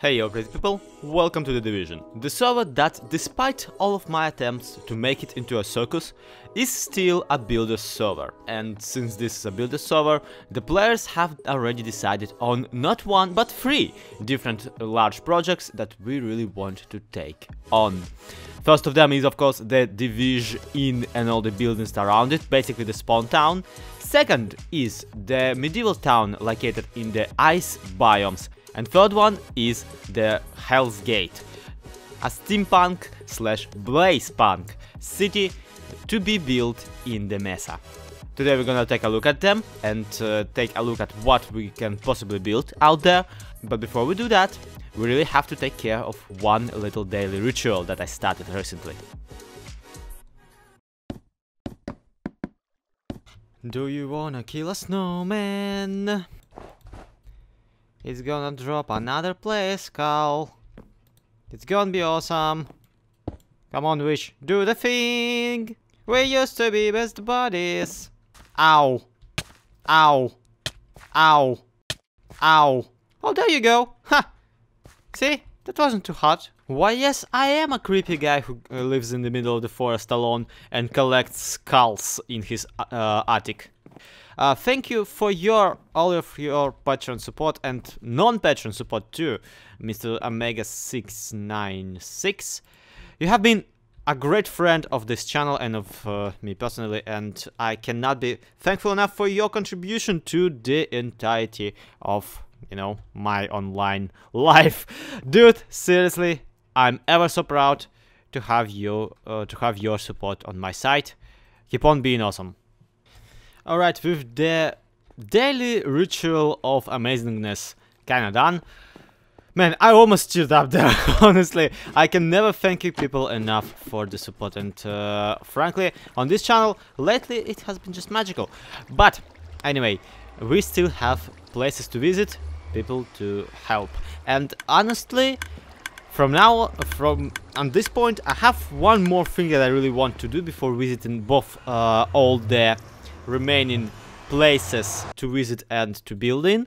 Hey yo crazy people, welcome to The Division, the server that, despite all of my attempts to make it into a circus, is still a builder server. And since this is a builder server, the players have already decided on not one but 3 different large projects that we really want to take on. First of them is of course the Division Inn and all the buildings around it, basically the spawn town. Second is the medieval town located in the ice biomes. And third one is the Hell's Gate, a steampunk slash blazepunk city to be built in the Mesa. Today we're gonna take a look at them and take a look at what we can possibly build out there. But before we do that, we really have to take care of one little daily ritual that I started recently. Do you wanna kill a snowman? It's gonna drop another play skull. It's gonna be awesome. Come on, Wish, do the thing. We used to be best buddies. Ow. Ow. Ow. Ow. Oh, there you go. Ha! See? That wasn't too hard. Why, yes, I am a creepy guy who lives in the middle of the forest alone and collects skulls in his attic. Thank you for all of your Patreon support and non-Patreon support too, Mr. Omega696. You have been a great friend of this channel and of me personally, and I cannot be thankful enough for your contribution to the entirety of, you know, my online life. Dude, seriously, I'm ever so proud to have you, your support on my site. Keep on being awesome. Alright, with the daily ritual of amazingness kinda done. Man, I almost cheered up there, honestly. I can never thank you people enough for the support, and frankly, on this channel, lately it has been just magical. But, anyway, we still have places to visit, people to help. And honestly, on this point, I have one more thing that I really want to do before visiting both all the remaining places to visit and to build in,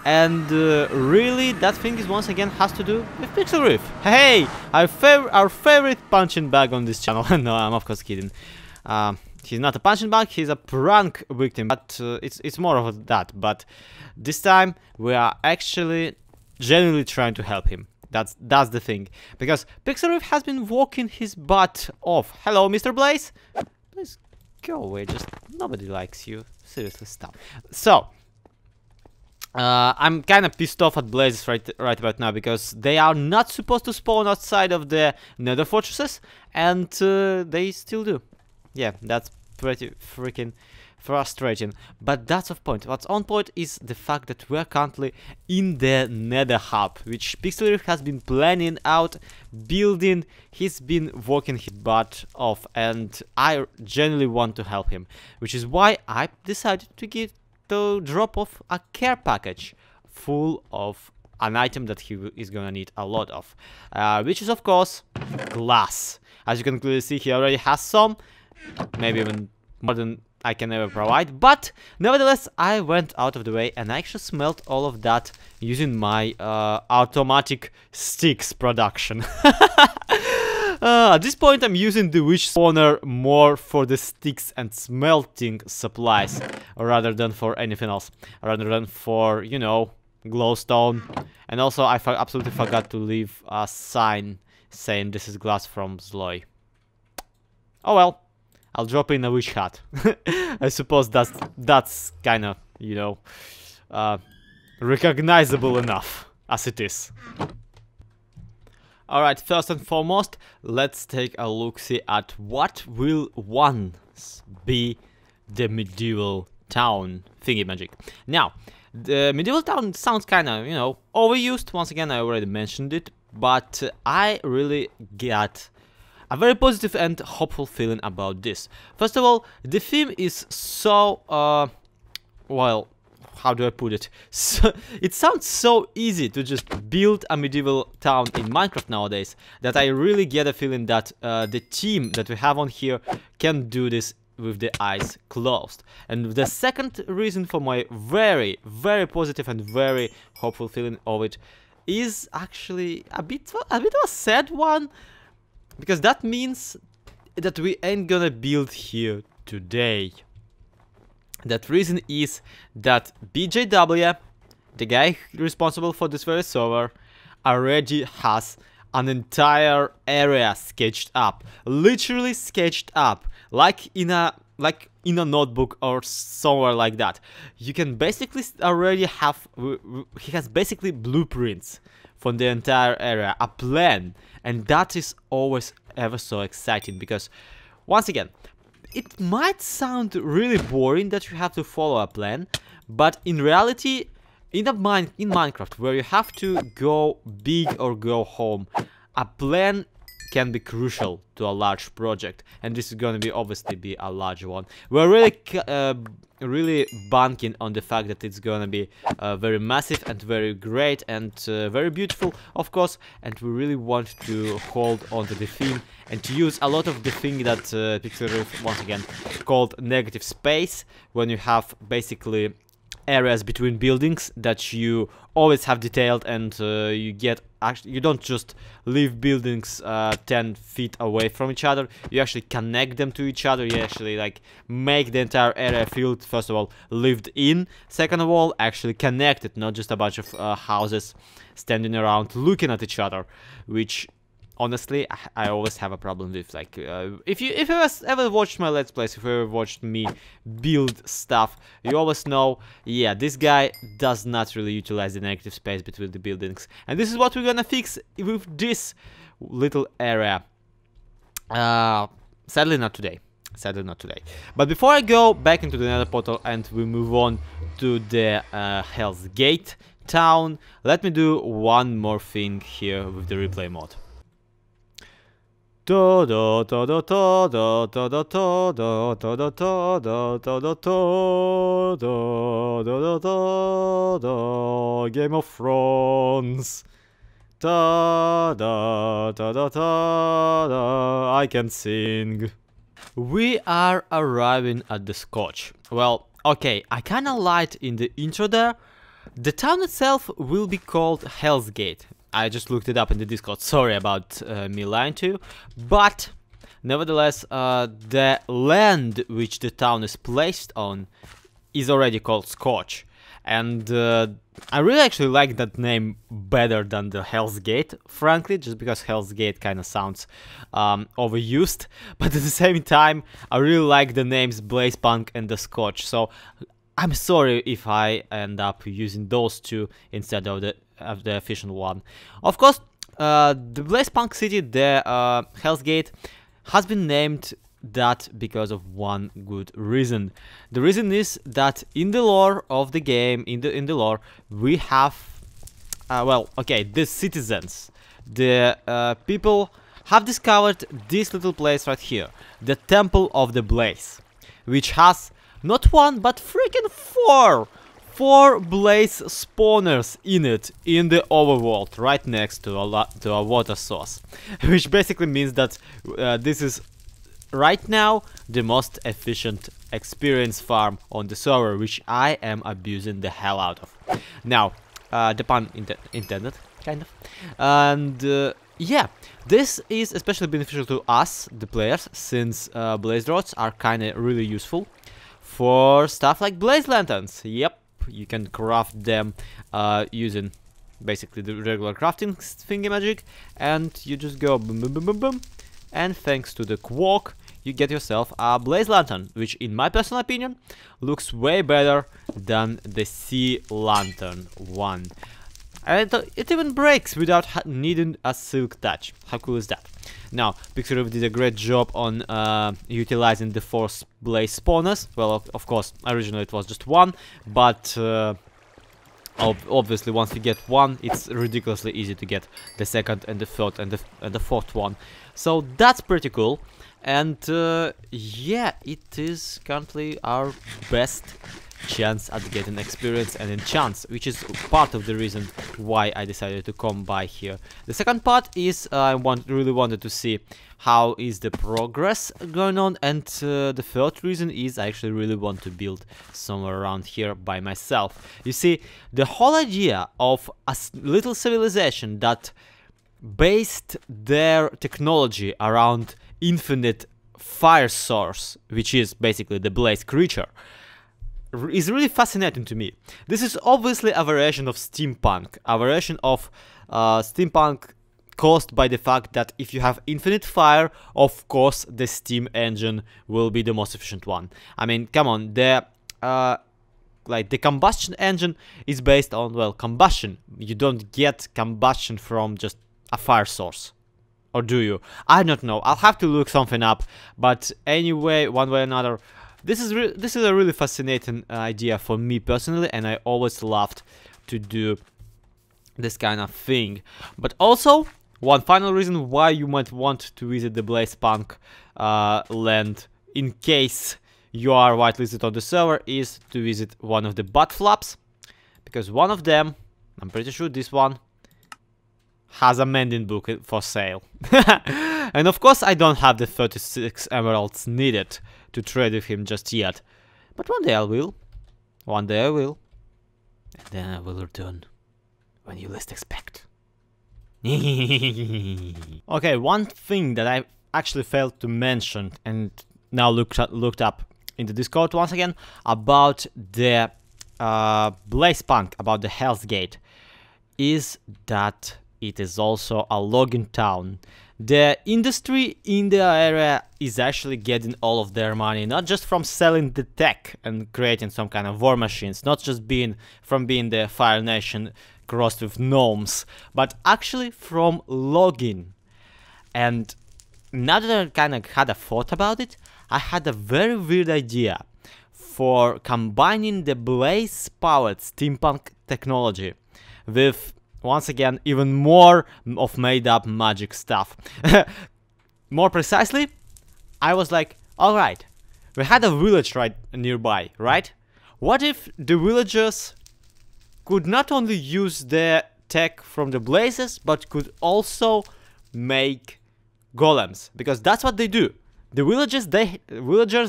and really that thing is once again has to do with Pixel Riff. Hey, our favorite punching bag on this channel. No, I'm of course kidding. He's not a punching bag, he's a prank victim, but it's more of that. But this time we are actually genuinely trying to help him. That's the thing, because Pixel Riff has been walking his butt off. Hello, Mr. Blaze. Please go away, just nobody likes you. Seriously, stop. So, I'm kind of pissed off at Blazes right about now, because they are not supposed to spawn outside of the nether fortresses, and they still do. Yeah, that's pretty freaking frustrating. But that's off point. What's on point is the fact that we're currently in the nether hub, which Pixel Riff has been planning out, building. He's been working his butt off, and I genuinely want to help him, which is why I decided to drop off a care package full of an item that he is gonna need a lot of, which is of course glass. As you can clearly see, he already has some, maybe even more than I can ever provide, but nevertheless I went out of the way and I actually smelt all of that using my automatic sticks production. At this point I'm using the witch spawner more for the sticks and smelting supplies rather than for anything else, rather than for, you know, glowstone. And also I absolutely forgot to leave a sign saying this is glass from Zloy. Oh well, I'll drop in a witch hat. I suppose that's kind of, you know, recognizable enough as it is. Alright, first and foremost, let's take a look-see at what will once be the medieval town thingy-magic. Now, the medieval town sounds kind of, you know, overused. Once again, I already mentioned it, but I really get a very positive and hopeful feeling about this. First of all, the theme is so, well, how do I put it? So, it sounds so easy to just build a medieval town in Minecraft nowadays that I really get a feeling that the team that we have on here can do this with the eyes closed. And the second reason for my very, very positive and very hopeful feeling of it is actually a bit of a sad one, because that means that we ain't gonna build here today. That reason is that BJW, the guy responsible for this very server, already has an entire area sketched up, literally sketched up, like in a notebook or somewhere like that. You can basically already have, he has basically blueprints for the entire area, a plan, and that is always ever so exciting, because once again, it might sound really boring that you have to follow a plan, but in reality, in Minecraft, where you have to go big or go home, a plan can be crucial to a large project, and this is going to be obviously be a large one. We're really banking on the fact that it's going to be very massive and very great and very beautiful, of course, and we really want to hold on to the theme and to use a lot of the thing that Pfft once again called negative space, when you have basically areas between buildings that you always have detailed, and you don't just leave buildings 10 feet away from each other. You actually connect them to each other. You actually like make the entire area feel, first of all, lived in, second of all, actually connected, not just a bunch of houses standing around looking at each other, which honestly I always have a problem with. Like if you ever watched my Let's Plays, if you ever watched me build stuff, you always know, yeah, this guy does not really utilize the negative space between the buildings, and this is what we're gonna fix with this little area. Sadly not today. But before I go back into the Nether portal and we move on to the Hell's Gate town, let me do one more thing here with the replay mode. Game of Thrones. I can sing. We are arriving at the Scotch. Well, okay, I kinda lied in the intro there. The town itself will be called Hell's Gate. I just looked it up in the Discord, sorry about me lying to you, but nevertheless, the land which the town is placed on is already called Scotch, and I really actually like that name better than the Hell's Gate, frankly, just because Hell's Gate kind of sounds overused, but at the same time, I really like the names Blazepunk and the Scotch, so I'm sorry if I end up using those two instead of the efficient one. Of course, the Blazepunk city, the Hell's Gate, has been named that because of one good reason. The reason is that in the lore of the game, in the lore, we have, well, okay, the citizens, the people have discovered this little place right here, the Temple of the Blaze, which has not one but freaking four blaze spawners in it, in the overworld, right next to a water source, which basically means that this is right now the most efficient experience farm on the server, which I am abusing the hell out of. Now, the pun intended, kind of, and yeah, this is especially beneficial to us, the players, since blaze rods are kind of really useful for stuff like blaze lanterns. Yep. You can craft them using basically the regular crafting thingy-magic, and you just go boom, boom, boom, boom, boom, and thanks to the quark, you get yourself a blaze lantern, which in my personal opinion looks way better than the sea lantern one. And it even breaks without needing a silk touch. How cool is that? Now, Pfft did a great job on utilizing the 4 blaze spawners. Well, of course, originally it was just 1, but obviously once you get 1, it's ridiculously easy to get the second and the third and the fourth one. So that's pretty cool. And yeah, it is currently our best chance at getting experience and enchants, which is part of the reason why I decided to come by here. The second part is really wanted to see how is the progress going on, and the third reason is I actually really want to build somewhere around here by myself. You see, the whole idea of a little civilization that based their technology around infinite fire source, which is basically the blaze creature, is really fascinating to me. This is obviously a variation of steampunk, a variation of steampunk caused by the fact that if you have infinite fire, of course the steam engine will be the most efficient one. I mean, come on, the combustion engine is based on, well, combustion. You don't get combustion from just a fire source. Or do you? I don't know. I'll have to look something up. But anyway, one way or another, this is a really fascinating idea for me personally, and I always loved to do this kind of thing. But also, one final reason why you might want to visit the Blazepunk land in case you are whitelisted on the server is to visit one of the butt flaps, because one of them, I'm pretty sure this one, has a mending book for sale. And of course I don't have the 36 emeralds needed to trade with him just yet. But one day I will. One day I will. And then I will return when you least expect. Okay, one thing that I actually failed to mention and now looked up in the Discord once again about the Blazepunk, about the Hell's Gate, is that it is also a logging town. The industry in the area is actually getting all of their money, not just from selling the tech and creating some kind of war machines, not just from being the Fire Nation crossed with gnomes, but actually from logging. And now that I kind of had a thought about it, I had a very weird idea for combining the blaze-powered steampunk technology with, once again, even more of made-up magic stuff. More precisely, I was like, alright, we had a village right nearby, right? What if the villagers could not only use the tech from the blazes, but could also make golems? Because that's what they do. The villagers,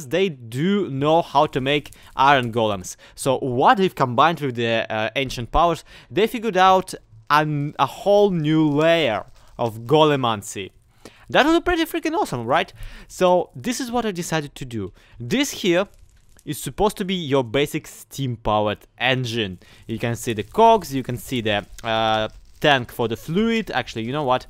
they do know how to make iron golems. So what if combined with the ancient powers, they figured out a whole new layer of Golemancy? That would be pretty freaking awesome, right? So this is what I decided to do. This here is supposed to be your basic steam-powered engine. You can see the cogs, you can see the tank for the fluid. Actually, you know what?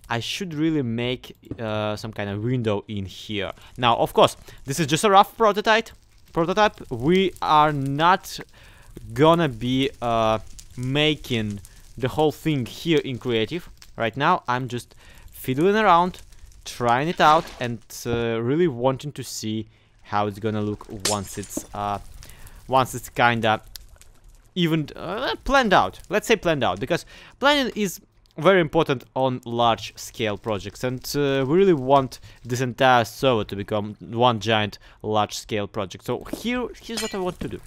I should really make some kind of window in here. Now, of course, this is just a rough prototype. We are not gonna be making the whole thing here in creative. Right now, I'm just fiddling around, trying it out, and really wanting to see how it's gonna look once it's kinda even planned out. Let's say planned out, because planning is very important on large scale projects, and we really want this entire server to become one giant large scale project. So here's what I want to do.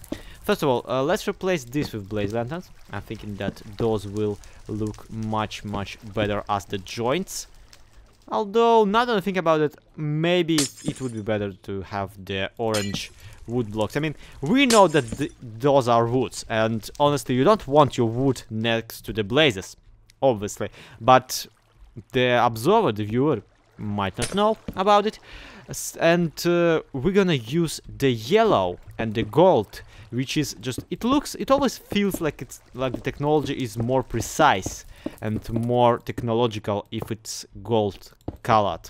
First of all, let's replace this with blaze lanterns. I'm thinking that those will look much better as the joints. Although, now that I think about it, maybe it would be better to have the orange wood blocks. I mean, we know that those are woods, and honestly, you don't want your wood next to the blazes, obviously. But the observer, the viewer, might not know about it. And we're gonna use the yellow and the gold, which is just, it always feels like the technology is more precise and more technological if it's gold colored.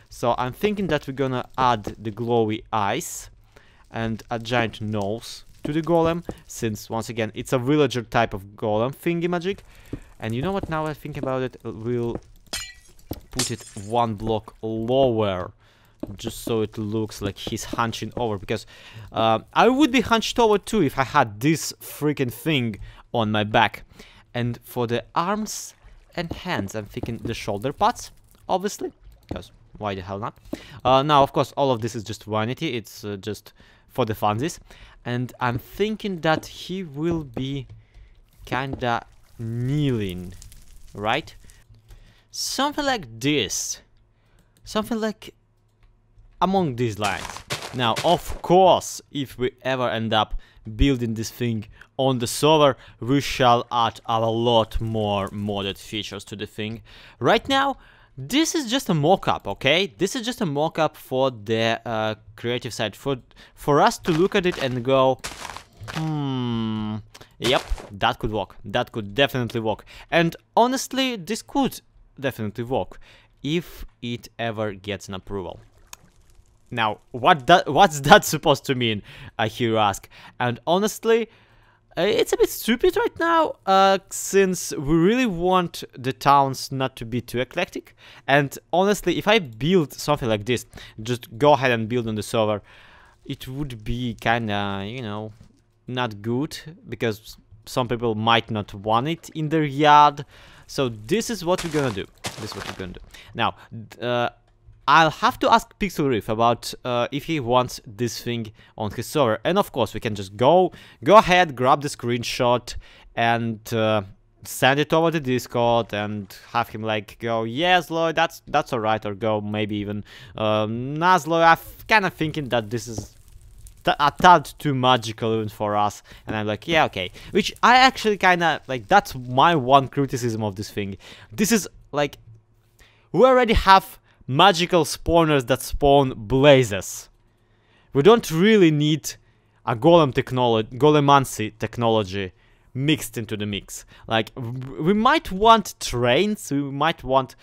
So I'm thinking that we're gonna add the glowy eyes and a giant nose to the golem, since once again it's a villager type of golem thingy magic. And you know what, now I think about it, we'll put it one block lower, just so it looks like he's hunching over, because I would be hunched over too if I had this freaking thing on my back. And for the arms and hands, I'm thinking the shoulder pads, obviously, because why the hell not? Now, of course, all of this is just vanity. It's just for the funsies. And I'm thinking that he will be kinda kneeling, right? Something like this. Something like among these lines. Now, of course, if we ever end up building this thing on the server, we shall add a lot more modded features to the thing. Right now, this is just a mock-up, okay? This is just a mock-up for the creative side, for us to look at it and go, yep, that could work. That could definitely work. And honestly, this could definitely work if it ever gets an approval. Now, what's that supposed to mean, I hear you ask? And honestly, it's a bit stupid right now, since we really want the towns not to be too eclectic. And honestly, if I build something like this, just go ahead and build on the server, it would be kinda, you know, not good, because some people might not want it in their yard. So this is what we're gonna do. This is what we're gonna do. Now, I'll have to ask Pixel Reef about if he wants this thing on his server, and of course we can just go ahead, grab the screenshot, and send it over to Discord, and have him like go, yes, Lloyd, that's alright, or go maybe even Nazlo. I'm kind of thinking that this is a tad too magical even for us, and I'm like, yeah, okay. Which I actually kind of like. That's my one criticism of this thing. This is like, we already have magical spawners that spawn blazes. We don't really need a Golemancy technology mixed into the mix. Like, we might want trains, we might want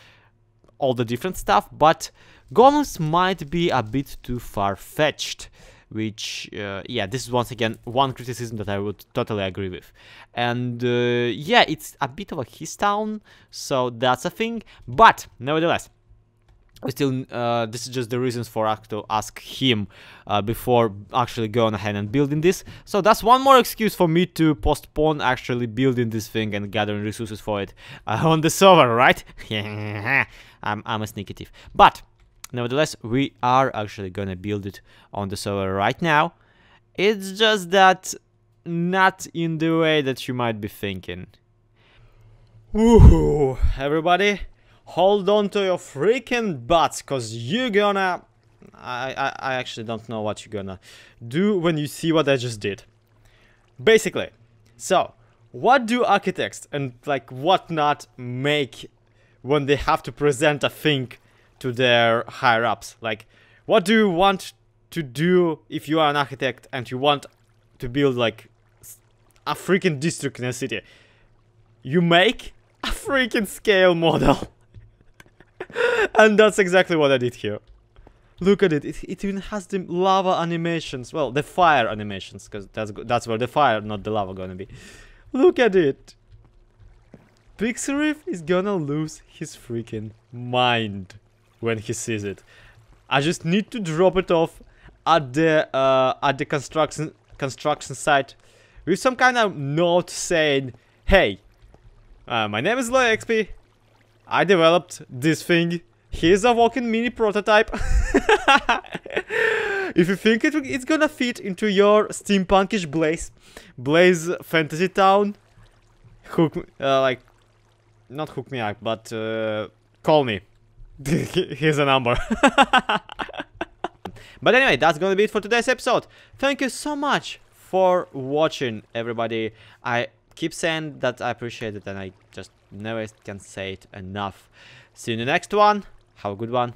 all the different stuff, but golems might be a bit too far-fetched. Which, yeah, this is once again one criticism that I would totally agree with. And yeah, it's a bit of a his town, so that's a thing. But nevertheless, we still, this is just the reasons for us to ask him before actually going ahead and building this. So that's one more excuse for me to postpone actually building this thing and gathering resources for it on the server, right? I'm a sneaky thief. But nevertheless, we are actually gonna build it on the server right now. It's just that not in the way that you might be thinking. Woohoo, everybody, hold on to your freaking butts, cause you're gonna... I actually don't know what you're gonna do when you see what I just did. Basically, so, what do architects and like whatnot make when they have to present a thing to their higher-ups? Like, what do you want to do if you are an architect and you want to build like a freaking district in a city? You make a freaking scale model. And that's exactly what I did here. Look at it. It even has the lava animations. Well, the fire animations, because that's where the fire, not the lava, gonna be. Look at it. Pixel Reef is gonna lose his freaking mind when he sees it. I just need to drop it off at the construction site with some kind of note saying, "Hey, my name is LoyXP. I developed this thing. Here's a walking mini prototype. If you think it's gonna fit into your steampunkish Blaze fantasy town, like, not hook me up, but call me. Here's a number." But anyway, that's gonna be it for today's episode. Thank you so much for watching, everybody. I keep saying that I appreciate it, and I just never can say it enough. See you in the next one. Have a good one.